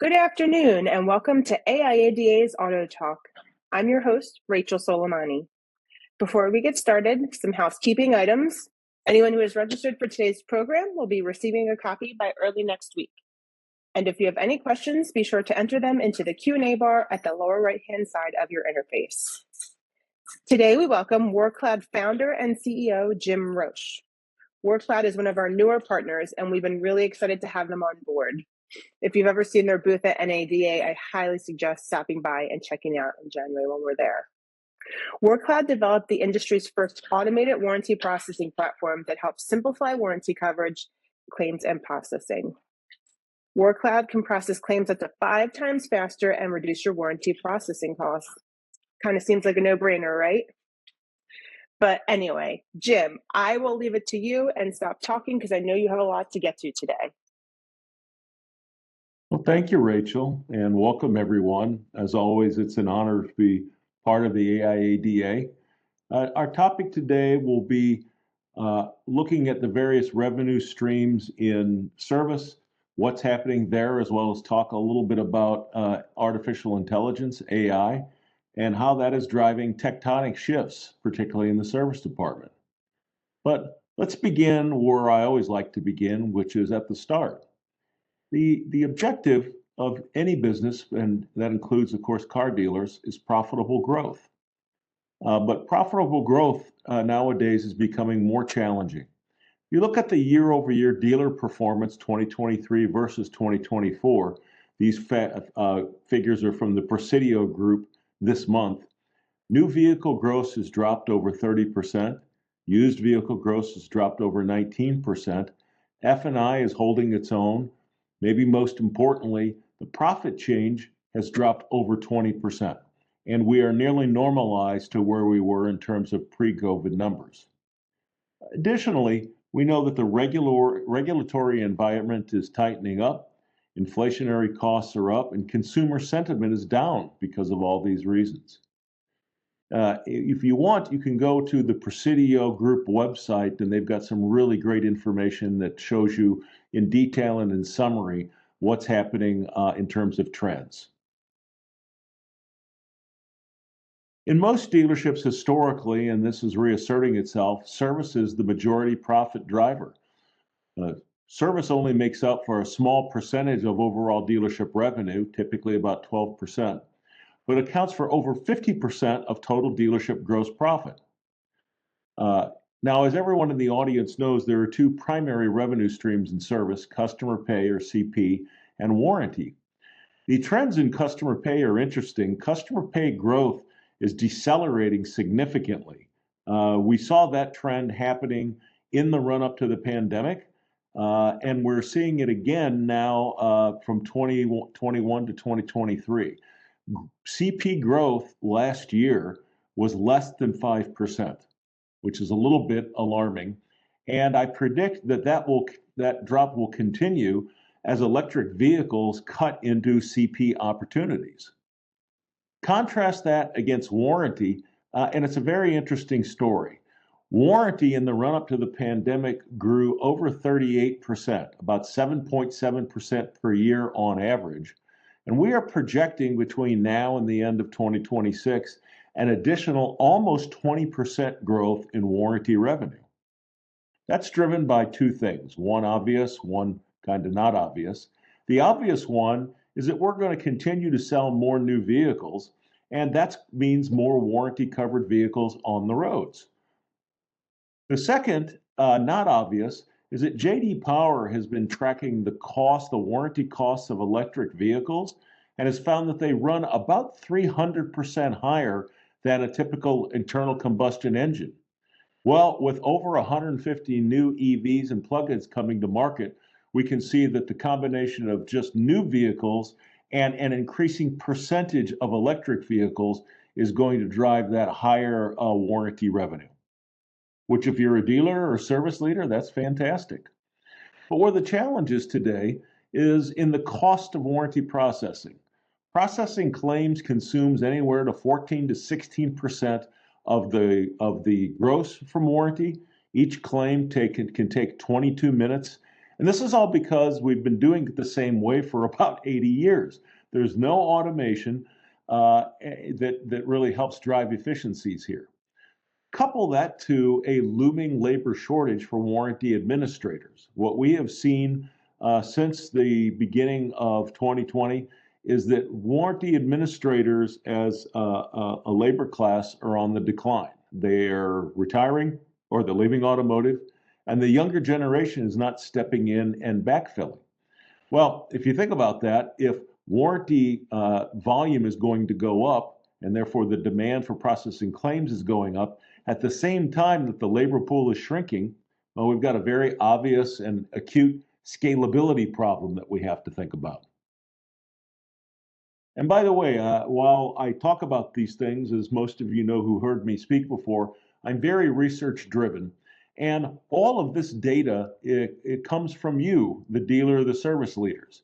Good afternoon and welcome to AIADA's AutoTalk. I'm your host, Rachel Soleimani. Before we get started, some housekeeping items. Anyone who is registered for today's program will be receiving a copy by early next week. And if you have any questions, be sure to enter them into the Q&A bar at the lower right-hand side of your interface. Today, we welcome WarrCloud founder and CEO, Jim Roche. WarrCloud is one of our newer partners, and we've been really excited to have them on board. If you've ever seen their booth at NADA, I highly suggest stopping by and checking out in January when we're there. WarrCloud developed the industry's first automated warranty processing platform that helps simplify warranty coverage, claims, and processing. WarrCloud can process claims up to 5 times faster and reduce your warranty processing costs. Kind of seems like a no-brainer, right? But anyway, Jim, I will leave it to you and stop talking because I know you have a lot to get to today. Well, thank you, Rachel, and welcome everyone. As always, it's an honor to be part of the AIADA. Our topic today will be looking at the various revenue streams in service, what's happening there, as well as talk a little bit about artificial intelligence, AI, and how that is driving tectonic shifts, particularly in the service department. But let's begin where I always like to begin, which is at the start. The objective of any business, and that includes, of course, car dealers, is profitable growth. But profitable growth nowadays is becoming more challenging. If you look at the year-over-year dealer performance, 2023 versus 2024, these figures are from the Presidio Group this month. New vehicle gross has dropped over 30%. Used vehicle gross has dropped over 19%. F&I is holding its own. Maybe most importantly, the profit change has dropped over 20%, and we are nearly normalized to where we were in terms of pre-COVID numbers. Additionally, we know that the regulatory environment is tightening up, inflationary costs are up, and consumer sentiment is down because of all these reasons. If you want, you can go to the Presidio Group website, and they've got some really great information that shows you in detail and in summary what's happening in terms of trends. In most dealerships historically, and this is reasserting itself, service is the majority profit driver. Service only makes up for a small percentage of overall dealership revenue, typically about 12%. But accounts for over 50% of total dealership gross profit. Now, as everyone in the audience knows, there are two primary revenue streams in service: customer pay, or CP, and warranty. The trends in customer pay are interesting. Customer pay growth is decelerating significantly. We saw that trend happening in the run-up to the pandemic, and we're seeing it again now from 2021 to 2023. CP growth last year was less than 5%, which is a little bit alarming. And I predict that drop will continue as electric vehicles cut into CP opportunities. Contrast that against warranty, and it's a very interesting story. Warranty in the run-up to the pandemic grew over 38%, about 7.7% per year on average. And we are projecting between now and the end of 2026 an additional almost 20% growth in warranty revenue. That's driven by two things, one obvious, one kind of not obvious. The obvious one is that we're going to continue to sell more new vehicles, and that means more warranty-covered vehicles on the roads. The second, not obvious, is that J.D. Power has been tracking the warranty costs of electric vehicles, and has found that they run about 300% higher than a typical internal combustion engine. Well, with over 150 new EVs and plug-ins coming to market, we can see that the combination of just new vehicles and an increasing percentage of electric vehicles is going to drive that higher warranty revenue. Which, if you're a dealer or service leader, that's fantastic. But where the challenge is today is in the cost of warranty processing. Processing claims consumes anywhere to 14 to 16% of the gross from warranty. Each claim can take 22 minutes. And this is all because we've been doing it the same way for about 80 years. There's no automation that really helps drive efficiencies here. Couple that to a looming labor shortage for warranty administrators. What we have seen since the beginning of 2020 is that warranty administrators as a labor class are on the decline. They're retiring or they're leaving automotive, and the younger generation is not stepping in and backfilling. Well, if you think about that, if warranty volume is going to go up, and therefore the demand for processing claims is going up, at the same time that the labor pool is shrinking, well, we've got a very obvious and acute scalability problem that we have to think about. And by the way, while I talk about these things, as most of you know who heard me speak before, I'm very research driven. And all of this data, it comes from you, the dealer, the service leaders.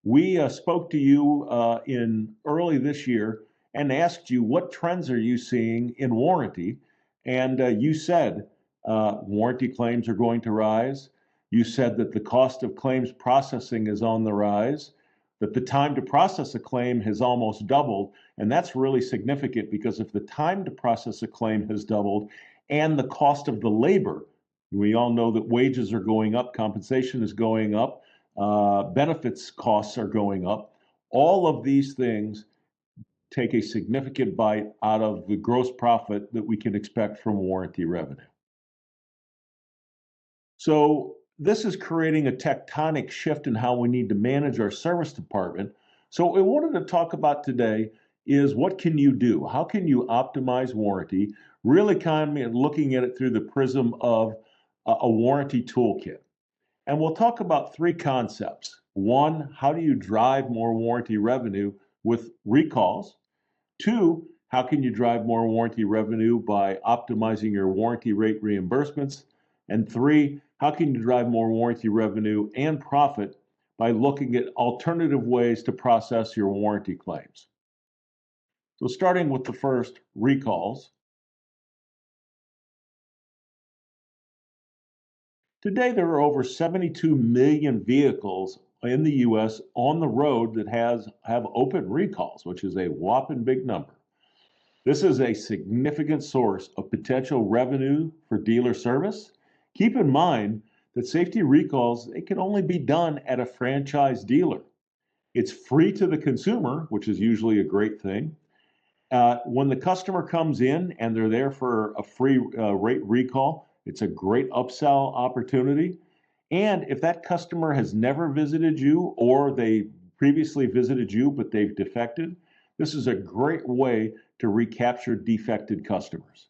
We spoke to you in early this year and asked you what trends are you seeing in warranty, and you said warranty claims are going to rise. You said that the cost of claims processing is on the rise, that the time to process a claim has almost doubled, and that's really significant because if the time to process a claim has doubled and the cost of the labor, we all know that wages are going up, compensation is going up, benefits costs are going up. All of these things take a significant bite out of the gross profit that we can expect from warranty revenue. So this is creating a tectonic shift in how we need to manage our service department. So what we wanted to talk about today is what can you do? How can you optimize warranty? Really kind of looking at it through the prism of a warranty toolkit. And we'll talk about three concepts. One, how do you drive more warranty revenue with recalls? Two, how can you drive more warranty revenue by optimizing your warranty rate reimbursements? And three, how can you drive more warranty revenue and profit by looking at alternative ways to process your warranty claims? So starting with the first, recalls. Today, there are over 72 million vehicles in the US on the road that have open recalls, which is a whopping big number. This is a significant source of potential revenue for dealer service. Keep in mind that safety recalls, they can only be done at a franchise dealer. It's free to the consumer, which is usually a great thing. When the customer comes in and they're there for a free rate recall, it's a great upsell opportunity. And if that customer has never visited you or they previously visited you but they've defected, this is a great way to recapture defected customers.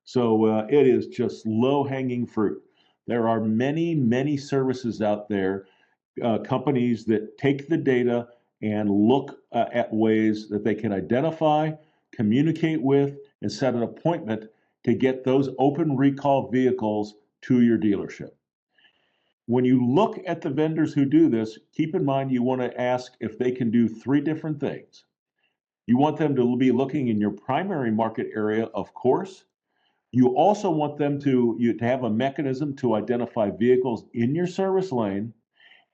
So it is just low-hanging fruit. There are many, many services out there, companies that take the data and look at ways that they can identify, communicate with, and set an appointment to get those open recall vehicles to your dealership. When you look at the vendors who do this, keep in mind you want to ask if they can do three different things. You want them to be looking in your primary market area, of course. You also want them to have a mechanism to identify vehicles in your service lane.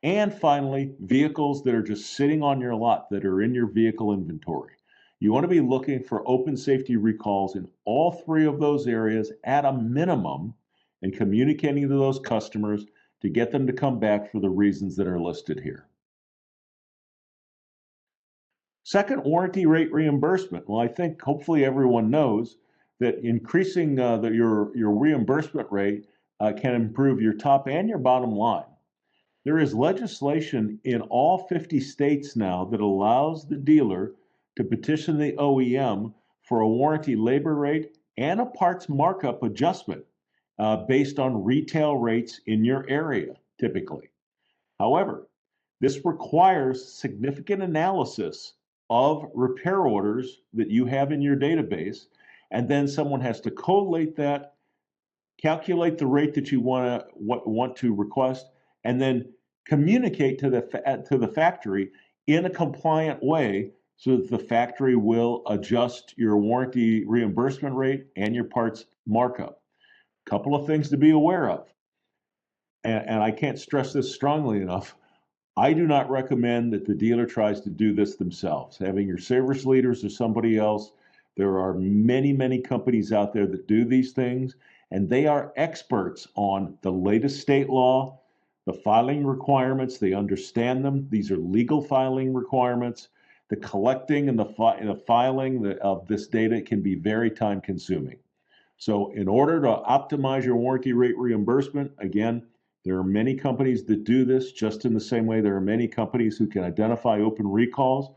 And finally, vehicles that are just sitting on your lot that are in your vehicle inventory. You want to be looking for open safety recalls in all three of those areas at a minimum and communicating to those customers to get them to come back for the reasons that are listed here. Second, warranty rate reimbursement. Well, I think hopefully everyone knows that increasing your reimbursement rate can improve your top and your bottom line. There is legislation in all 50 states now that allows the dealer to petition the OEM for a warranty labor rate and a parts markup adjustment based on retail rates in your area, typically. However, this requires significant analysis of repair orders that you have in your database, and then someone has to collate that, calculate the rate that you want to request, and then communicate to the factory in a compliant way so that the factory will adjust your warranty reimbursement rate and your parts markup. Couple of things to be aware of. and I can't stress this strongly enough, I do not recommend that the dealer tries to do this themselves. Having your service leaders or somebody else, there are many, many companies out there that do these things, and they are experts on the latest state law, the filing requirements. They understand them. These are legal filing requirements. The collecting and the filing of this data can be very time consuming. So in order to optimize your warranty rate reimbursement, again, there are many companies that do this just in the same way there are many companies who can identify open recalls.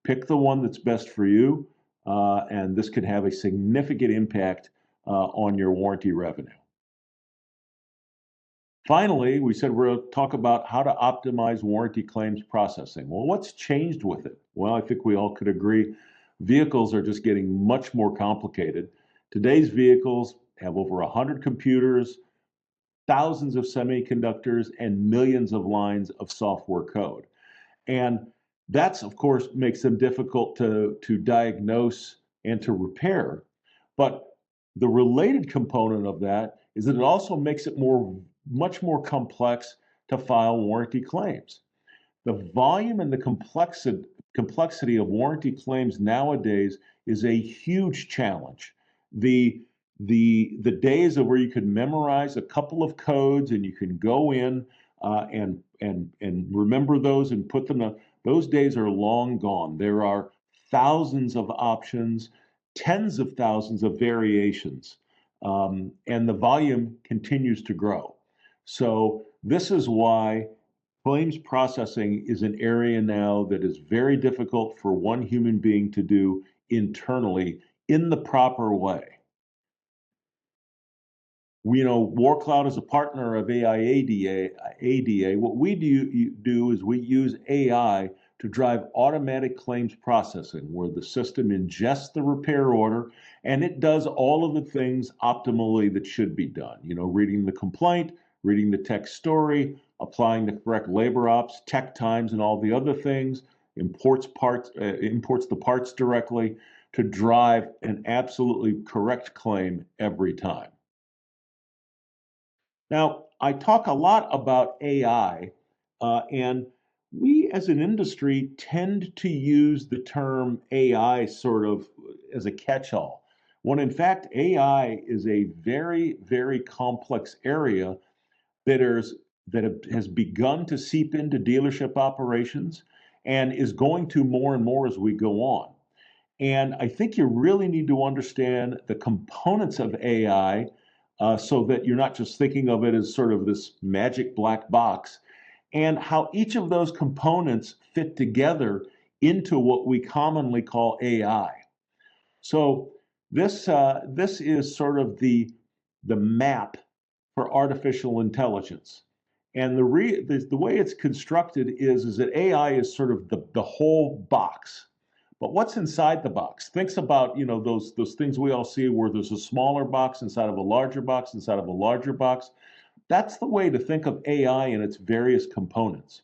Pick the one that's best for you, and this can have a significant impact on your warranty revenue. Finally, we said we're going to talk about how to optimize warranty claims processing. Well, what's changed with it? Well, I think we all could agree vehicles are just getting much more complicated. Today's vehicles have over 100 computers, thousands of semiconductors, and millions of lines of software code. And that's, of course, makes them difficult to diagnose and to repair. But the related component of that is that it also makes it much more complex to file warranty claims. The volume and the complexity of warranty claims nowadays is a huge challenge. The days of where you could memorize a couple of codes and you can go in and remember those and put them up, those days are long gone. There are thousands of options, tens of thousands of variations, and the volume continues to grow. So this is why claims processing is an area now that is very difficult for one human being to do internally in the proper way. We know WarrCloud is a partner of AIADA. What we do is we use AI to drive automatic claims processing, where the system ingests the repair order and it does all of the things optimally that should be done. Reading the complaint, reading the tech story, applying the correct labor ops, tech times, and all the other things, imports the parts directly to drive an absolutely correct claim every time. Now, I talk a lot about AI, and we as an industry tend to use the term AI sort of as a catch-all, when in fact AI is a very, very complex area that has begun to seep into dealership operations and is going to more and more as we go on. And I think you really need to understand the components of AI so that you're not just thinking of it as sort of this magic black box, and how each of those components fit together into what we commonly call AI. So this is sort of the map for artificial intelligence. And the way it's constructed is that AI is sort of the whole box. But what's inside the box? Think about those things we all see where there's a smaller box inside of a larger box inside of a larger box. That's the way to think of AI and its various components.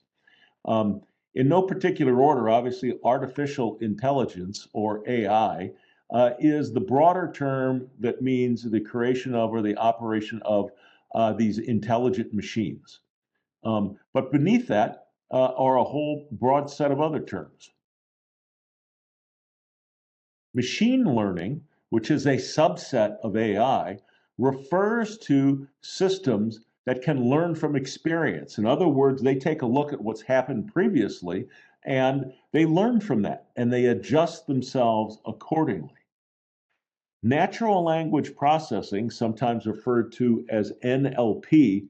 In no particular order, obviously, artificial intelligence, or AI, is the broader term that means the creation of or the operation of these intelligent machines. But beneath that are a whole broad set of other terms. Machine learning, which is a subset of AI, refers to systems that can learn from experience. In other words, they take a look at what's happened previously and they learn from that and they adjust themselves accordingly. Natural language processing, sometimes referred to as NLP,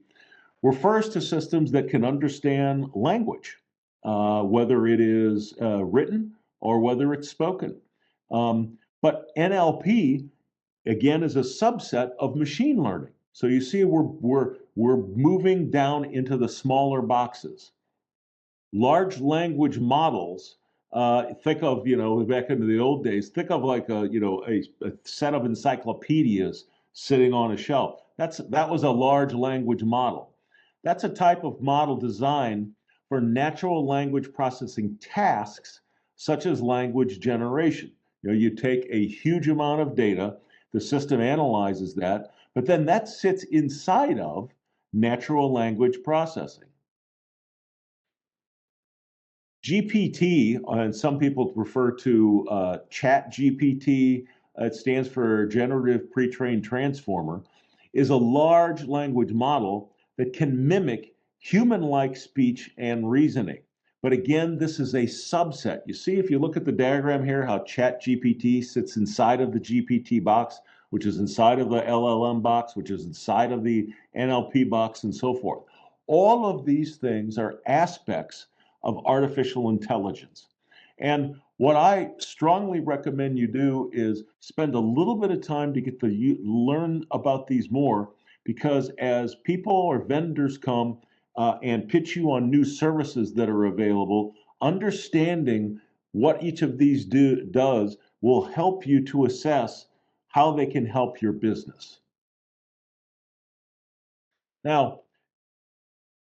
refers to systems that can understand language, whether it is written or whether it's spoken. But NLP, again, is a subset of machine learning. So you see, we're moving down into the smaller boxes. Large language models, think of, back into the old days, think of like a set of encyclopedias sitting on a shelf. That was a large language model. That's a type of model designed for natural language processing tasks, such as language generation. You take a huge amount of data, the system analyzes that, but then that sits inside of natural language processing. GPT, and some people refer to Chat GPT, it stands for Generative Pre-trained Transformer, is a large language model that can mimic human-like speech and reasoning. But again, this is a subset. You see, if you look at the diagram here, how Chat GPT sits inside of the GPT box, which is inside of the LLM box, which is inside of the NLP box, and so forth. All of these things are aspects of artificial intelligence. And what I strongly recommend you do is spend a little bit of time to get to learn about these more, because as people or vendors come and pitch you on new services that are available, understanding what each of these does will help you to assess how they can help your business. Now,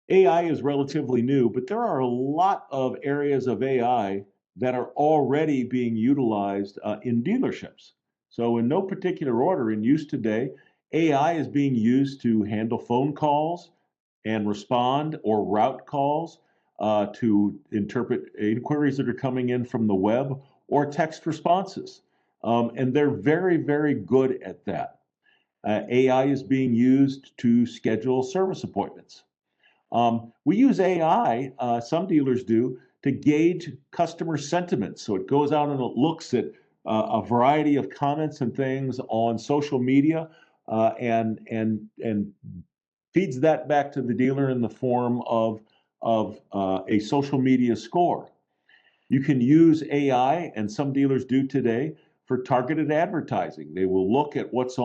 AI is relatively new, but there are a lot of areas of AI that are already being utilized in dealerships. So, in no particular order, in use today, AI is being used to handle phone calls and respond or route calls, to interpret inquiries that are coming in from the web or text responses. And they're very, very good at that. AI is being used to schedule service appointments. We use AI, some dealers do, to gauge customer sentiment. So it goes out and it looks at a variety of comments and things on social media, and feeds that back to the dealer in the form of a social media score. You can use AI, and some dealers do today, for targeted advertising. They will look at what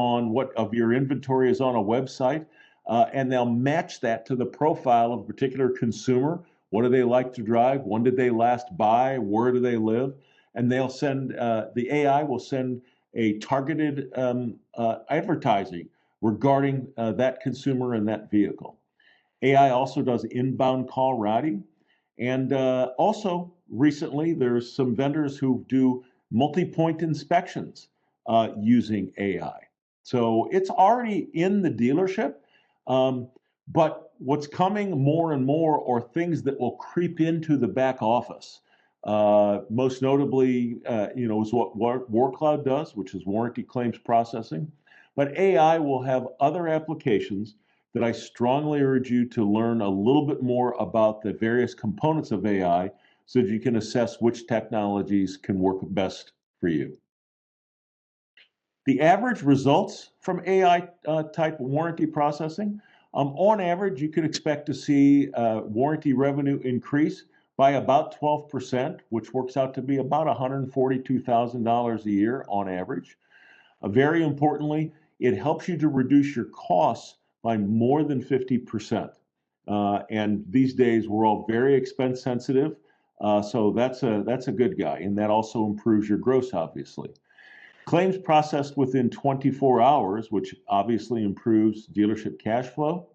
of your inventory is on a website, and they'll match that to the profile of a particular consumer. What do they like to drive? When did they last buy? Where do they live? And the AI will send a targeted advertising regarding that consumer and that vehicle. AI also does inbound call routing. And also, recently, there's some vendors who do multi-point inspections using AI. So it's already in the dealership, but what's coming more and more are things that will creep into the back office. Most notably, is what WarrCloud does, which is warranty claims processing. But AI will have other applications that I strongly urge you to learn a little bit more about the various components of AI so that you can assess which technologies can work best for you. The average results from AI type warranty processing, on average, you could expect to see warranty revenue increase by about 12%, which works out to be about $142,000 a year on average. Very importantly, it helps you to reduce your costs by more than 50%. And these days, we're all very expense sensitive, so that's a good guy, and that also improves your gross, obviously. Claims processed within 24 hours, which obviously improves dealership cash flow.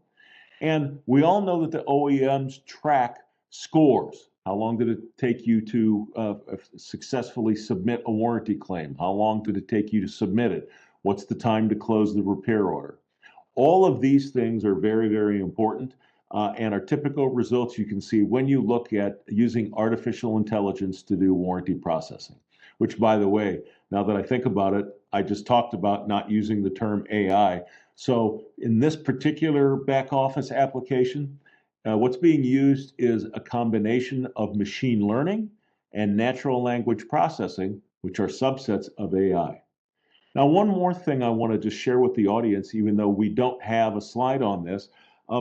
And we all know that the OEMs track scores. How long did it take you to successfully submit a warranty claim? How long did it take you to submit it? What's the time to close the repair order? All of these things are very, very important, and are typical results you can see when you look at using artificial intelligence to do warranty processing, which, by the way, now that I think about it, I just talked about not using the term AI. So in this particular back office application, what's being used is a combination of machine learning and natural language processing, which are subsets of AI. Now, one more thing I want to just share with the audience, even though we don't have a slide on this.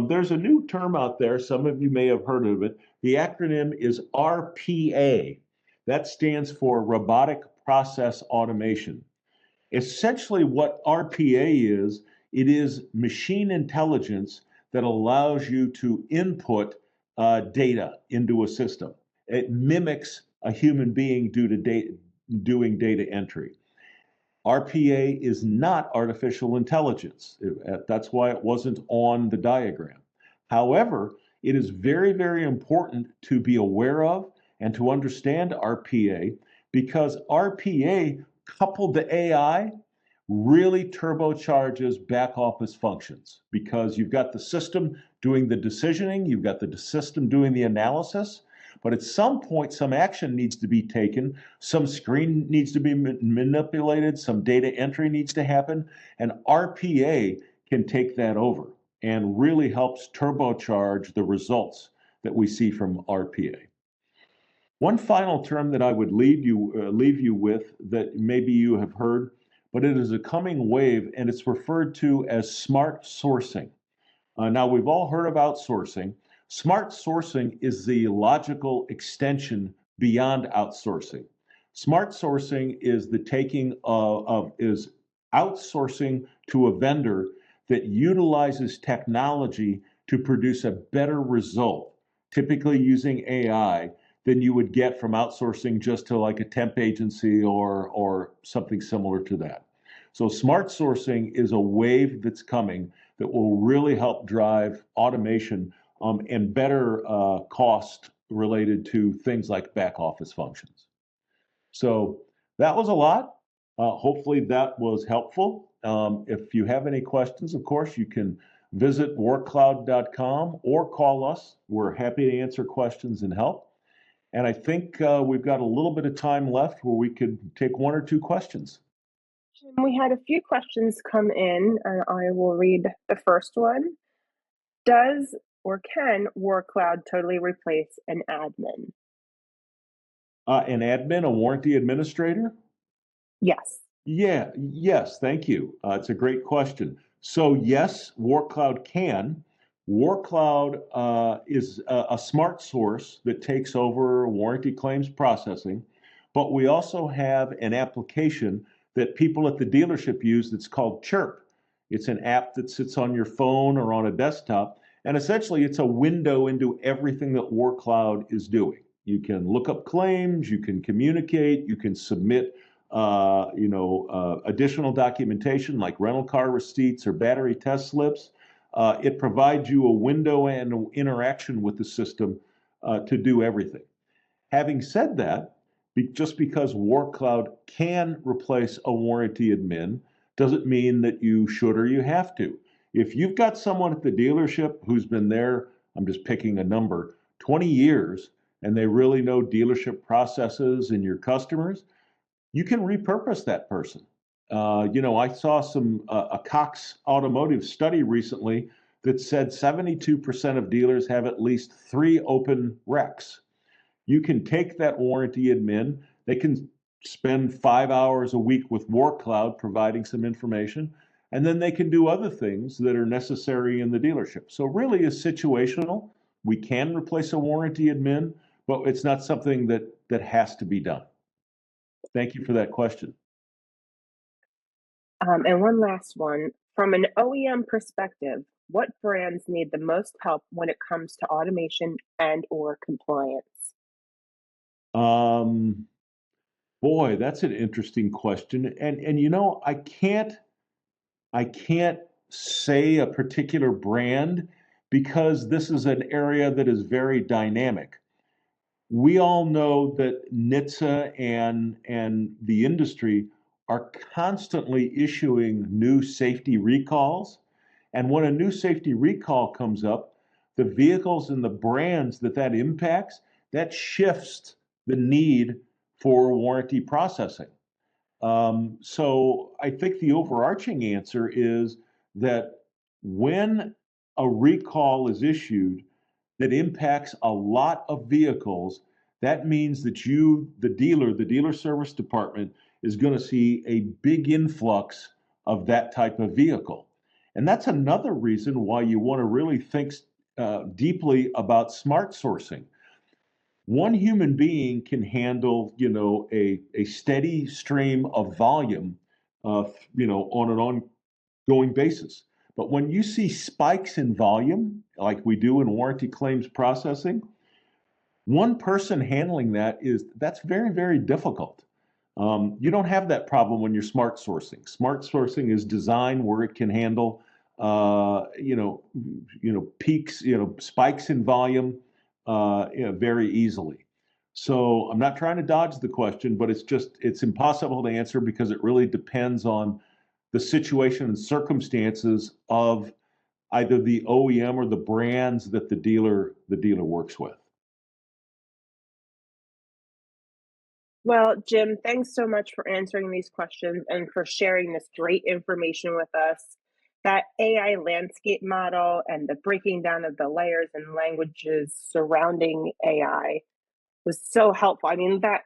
There's a new term out there. Some of you may have heard of it. The acronym is RPA. That stands for Robotic Process Automation. Essentially, what RPA is, it is machine intelligence that allows you to input data into a system. It mimics a human being doing data entry. RPA is not artificial intelligence. That's why it wasn't on the diagram. However, it is very, very important to be aware of and to understand RPA, because RPA coupled to AI really turbocharges back office functions because you've got the system doing the decisioning, you've got the system doing the analysis, but at some point, some action needs to be taken, some screen needs to be manipulated, some data entry needs to happen, and RPA can take that over and really helps turbocharge the results that we see from RPA. One final term that I would leave you with that maybe you have heard, but it is a coming wave and it's referred to as smart sourcing. Now, we've all heard of outsourcing. Smart sourcing is the logical extension beyond outsourcing. Smart sourcing is the taking is outsourcing to a vendor that utilizes technology to produce a better result, typically using AI, than you would get from outsourcing just to like a temp agency or something similar to that. So smart sourcing is a wave that's coming that will really help drive automation and better cost related to things like back office functions. So that was a lot. Hopefully that was helpful. If you have any questions, of course, you can visit WarrCloud.com or call us. We're happy to answer questions and help. And I think we've got a little bit of time left where we could take one or two questions. We had a few questions come in, and I will read the first one. Does or can WarrCloud totally replace an admin? An admin, a warranty administrator? Yes. Yes, thank you. It's a great question. So yes, WarrCloud can. WarrCloud is a smart source that takes over warranty claims processing, but we also have an application that people at the dealership use that's called Chirp. It's an app that sits on your phone or on a desktop, and essentially it's a window into everything that WarrCloud is doing. You can look up claims, you can communicate, you can submit additional documentation like rental car receipts or battery test slips. It provides you a window and interaction with the system to do everything. Having said that, just because WarrCloud can replace a warranty admin doesn't mean that you should or you have to. If you've got someone at the dealership who's been there, I'm just picking a number, 20 years, and they really know dealership processes and your customers, you can repurpose that person. I saw a Cox Automotive study recently that said 72% of dealers have at least 3 open recs. You can take that warranty admin. They can spend 5 hours a week with WarrCloud providing some information, and then they can do other things that are necessary in the dealership. So really it's situational. We can replace a warranty admin, but it's not something that has to be done. Thank you for that question. And one last one. From an OEM perspective, what brands need the most help when it comes to automation and or compliance? Um, Boy, that's an interesting question. And I can't say a particular brand because this is an area that is very dynamic. We all know that NHTSA and the industry are constantly issuing new safety recalls. And when a new safety recall comes up, the vehicles and the brands that impacts, that shifts the need for warranty processing. So I think the overarching answer is that when a recall is issued that impacts a lot of vehicles, that means that the dealer service department, is going to see a big influx of that type of vehicle. And that's another reason why you want to really think deeply about smart sourcing. One human being can handle, a steady stream of volume, on an ongoing basis. But when you see spikes in volume, like we do in warranty claims processing, one person handling that's very, very difficult. You don't have that problem when you're smart sourcing. Smart sourcing is designed where it can handle, peaks, spikes in volume, very easily. So I'm not trying to dodge the question, but it's impossible to answer because it really depends on the situation and circumstances of either the OEM or the brands that the dealer works with. Well, Jim, thanks so much for answering these questions and for sharing this great information with us. That AI landscape model and the breaking down of the layers and languages surrounding AI was so helpful. I mean, that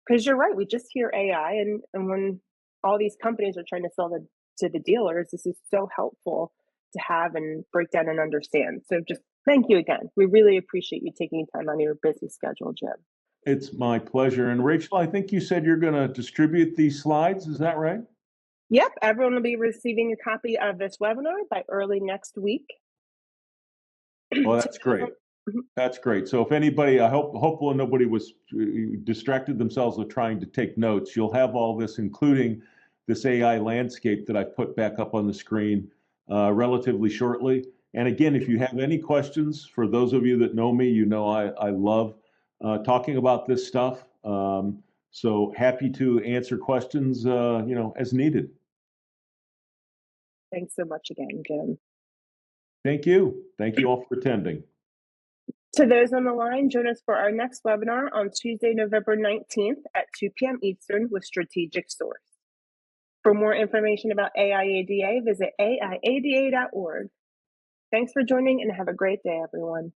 because you're right, we just hear AI, and when all these companies are trying to sell to the dealers, this is so helpful to have and break down and understand. So just thank you again. We really appreciate you taking time on your busy schedule, Jim. It's my pleasure. And Rachel, I think you said you're going to distribute these slides. Is that right? Yep, everyone will be receiving a copy of this webinar by early next week. Well, that's great. That's great. So if anybody, hopefully nobody was distracted themselves with trying to take notes. You'll have all this, including this AI landscape that I put back up on the screen relatively shortly. And again, if you have any questions, for those of you that know me, you know I love talking about this stuff. So happy to answer questions, as needed. Thanks so much again, Jim. Thank you. Thank you all for attending. To those on the line, join us for our next webinar on Tuesday, November 19th at 2 p.m. Eastern with Strategic Source. For more information about AIADA, visit aiada.org. Thanks for joining and have a great day, everyone.